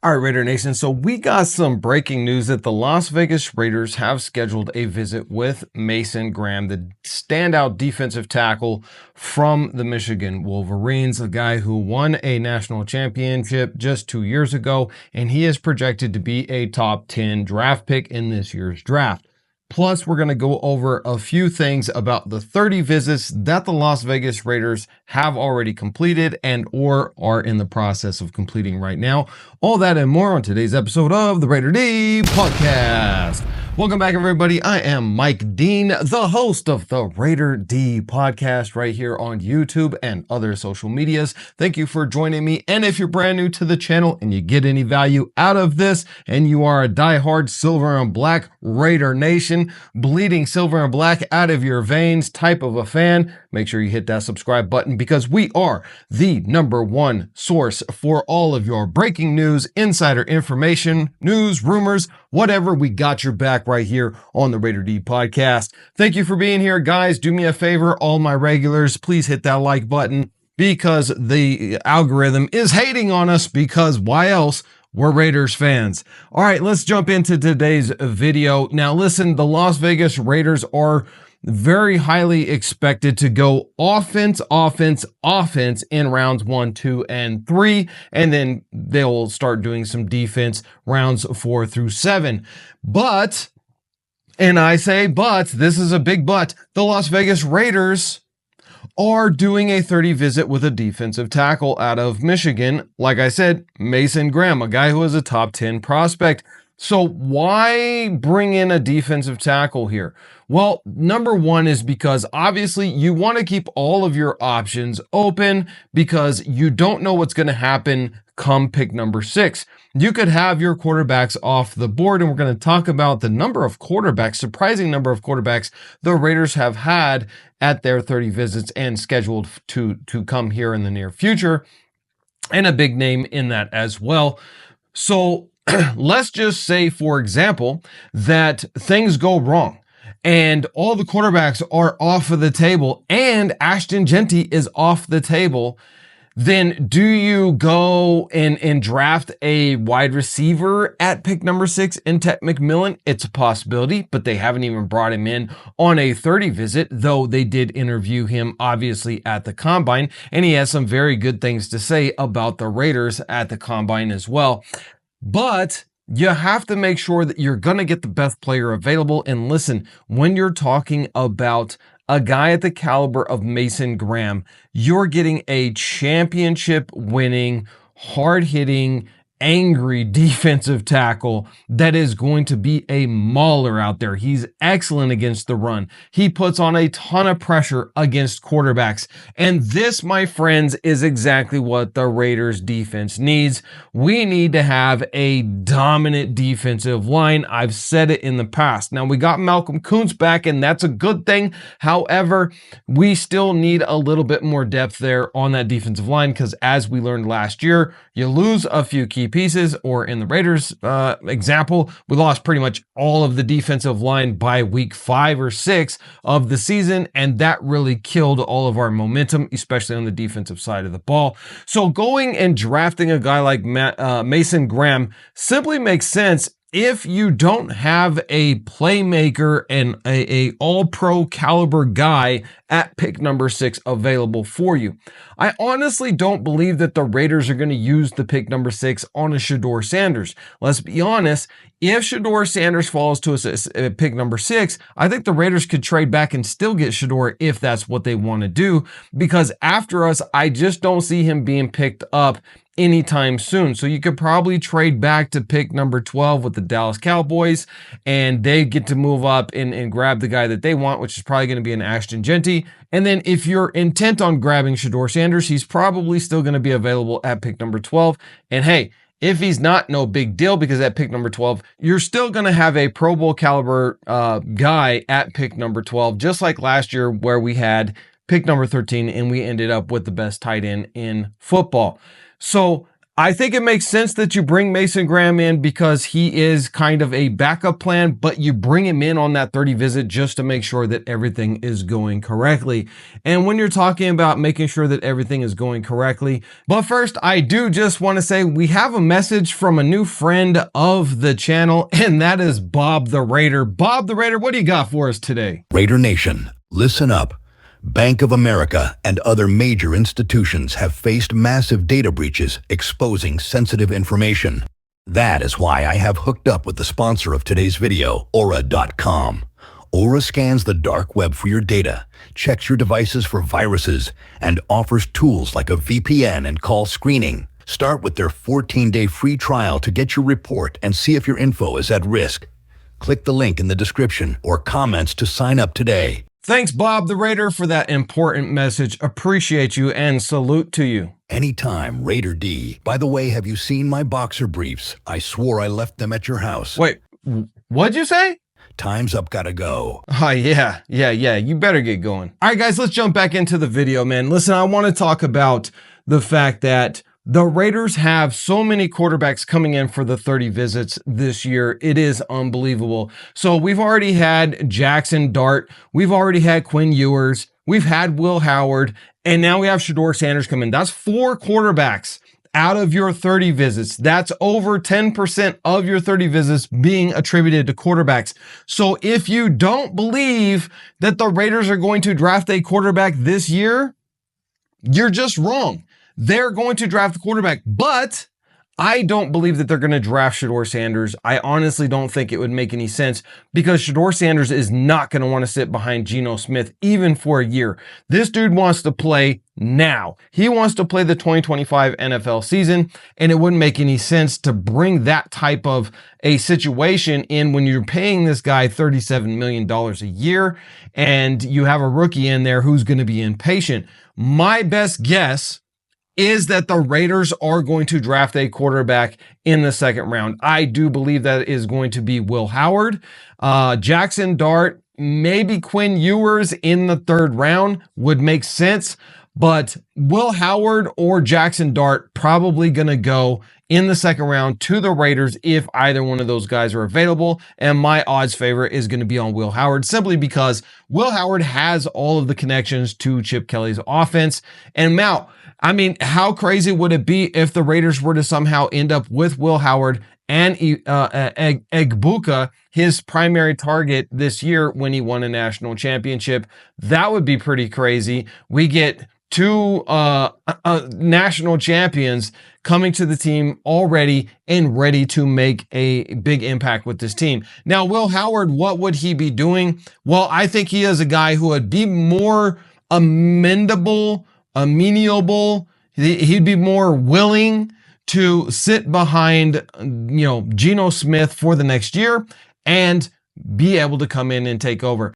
All right, Raider Nation. So we got some breaking news that the Las Vegas Raiders have scheduled a visit with Mason Graham, the standout defensive tackle from the Michigan Wolverines, a guy who won a national championship just 2 years ago, and he is projected to be a top 10 draft pick in this year's draft. Plus, we're going to go over a few things about the 30 visits that the Las Vegas Raiders have already completed and or are in the process of completing right now. All that and more on today's episode of the Raider D Podcast. Welcome back, everybody. I am Mike Dean, the host of the Raider D Podcast right here on YouTube and other social medias. Thank you for joining me. And if you're brand new to the channel and you get any value out of this and you are a diehard Silver and Black Raider Nation, bleeding silver and black out of your veins type of a fan, make sure you hit that subscribe button because we are the #1 source for all of your breaking news, insider information, news, rumors, whatever. We got your back right here on the Raider D Podcast. Thank you for being here, guys. Do me a favor, all my regulars, please hit that like button because the algorithm is hating on us because why else? We're Raiders fans. All right, let's jump into today's video. Now, listen, the Las Vegas Raiders are very highly expected to go offense in rounds 1, 2, and 3, and then they'll start doing some defense rounds 4 through 7. But, and I say but, this is a big but, the Las Vegas Raiders are doing a 30 visit with a defensive tackle out of Michigan. Like I said, Mason Graham, a guy who is a top 10 prospect. So why bring in a defensive tackle here? Well, #1 is because obviously you want to keep all of your options open because you don't know what's going to happen come pick number 6. You could have your quarterbacks off the board, and we're going to talk about the number of quarterbacks, surprising number of quarterbacks the Raiders have had at their 30 visits and scheduled to come here in the near future, and a big name in that as well. So let's just say, for example, that things go wrong and all the quarterbacks are off of the table and Ashton Jeanty is off the table. Then do you go and draft a wide receiver at pick number 6 in Ted McMillan? It's a possibility, but they haven't even brought him in on a 30 visit, though they did interview him obviously at the Combine, and he has some very good things to say about the Raiders at the Combine as well. But you have to make sure that you're going to get the best player available. And listen, when you're talking about a guy at the caliber of Mason Graham, you're getting a championship winning, hard hitting, angry defensive tackle that is going to be a mauler out there. He's excellent against the run. He puts on a ton of pressure against quarterbacks. And this, my friends, is exactly what the Raiders defense needs. We need to have a dominant defensive line. I've said it in the past. Now, we got Malcolm Kuntz back, and that's a good thing. However, we still need a little bit more depth there on that defensive line because as we learned last year, you lose a few key pieces, or in the Raiders example, we lost pretty much all of the defensive line by week 5 or 6 of the season, and that really killed all of our momentum, especially on the defensive side of the ball. So going and drafting a guy like Mason Graham simply makes sense if you don't have a playmaker and a all-pro caliber guy at pick number 6 available for you. I honestly don't believe that the Raiders are going to use the pick number 6 on a Shedeur Sanders. Let's be honest. If Shedeur Sanders falls to us at pick number 6, I think the Raiders could trade back and still get Shedeur if that's what they want to do, because after us, I just don't see him being picked up anytime soon. So you could probably trade back to pick number 12 with the Dallas Cowboys, and they get to move up and grab the guy that they want, which is probably going to be an Ashton Jeanty. And then if you're intent on grabbing Shedeur Sanders, he's probably still going to be available at pick number 12. And hey, if he's not, no big deal, because at pick number 12, you're still going to have a Pro Bowl caliber guy at pick number 12, just like last year where we had pick number 13 and we ended up with the best tight end in football. So I think it makes sense that you bring Mason Graham in because he is kind of a backup plan, but you bring him in on that 30 visit just to make sure that everything is going correctly. And when you're talking about making sure that everything is going correctly, but first, I do just want to say we have a message from a new friend of the channel, and that is Bob the Raider. Bob the Raider, what do you got for us today? Raider Nation, listen up. Bank of America and other major institutions have faced massive data breaches exposing sensitive information. That is why I have hooked up with the sponsor of today's video, Aura.com. Aura scans the dark web for your data, checks your devices for viruses, and offers tools like a VPN and call screening. Start with their 14-day free trial to get your report and see if your info is at risk. Click the link in the description or comments to sign up today. Thanks, Bob the Raider, for that important message. Appreciate you and salute to you. Anytime, Raider D. By the way, have you seen my boxer briefs? I swore I left them at your house. Wait, what'd you say? Time's up, gotta go. Oh, yeah. You better get going. All right, guys, let's jump back into the video, man. Listen, I want to talk about the fact that the Raiders have so many quarterbacks coming in for the 30 visits this year. It is unbelievable. So we've already had Jackson Dart. We've already had Quinn Ewers. We've had Will Howard. And now we have Shedeur Sanders come in. That's 4 quarterbacks out of your 30 visits. That's over 10% of your 30 visits being attributed to quarterbacks. So if you don't believe that the Raiders are going to draft a quarterback this year, you're just wrong. They're going to draft the quarterback, but I don't believe that they're going to draft Shedeur Sanders. I honestly don't think it would make any sense because Shedeur Sanders is not going to want to sit behind Geno Smith even for a year. This dude wants to play now. He wants to play the 2025 NFL season, and it wouldn't make any sense to bring that type of a situation in when you're paying this guy $37 million a year and you have a rookie in there who's going to be impatient. My best guess is that the Raiders are going to draft a quarterback in the 2nd round. I do believe that is going to be Will Howard, Jackson Dart, maybe Quinn Ewers in the 3rd round would make sense, but Will Howard or Jackson Dart probably going to go in the 2nd round to the Raiders if either one of those guys are available. And my odds favorite is going to be on Will Howard simply because Will Howard has all of the connections to Chip Kelly's offense. And Mal, I mean, how crazy would it be if the Raiders were to somehow end up with Will Howard and Egbuka, his primary target this year when he won a national championship? That would be pretty crazy. We get 2 national champions coming to the team already and ready to make a big impact with this team. Now, Will Howard, what would he be doing? Well, I think he is a guy who would be more amenable. He'd be more willing to sit behind, Geno Smith for the next year and be able to come in and take over.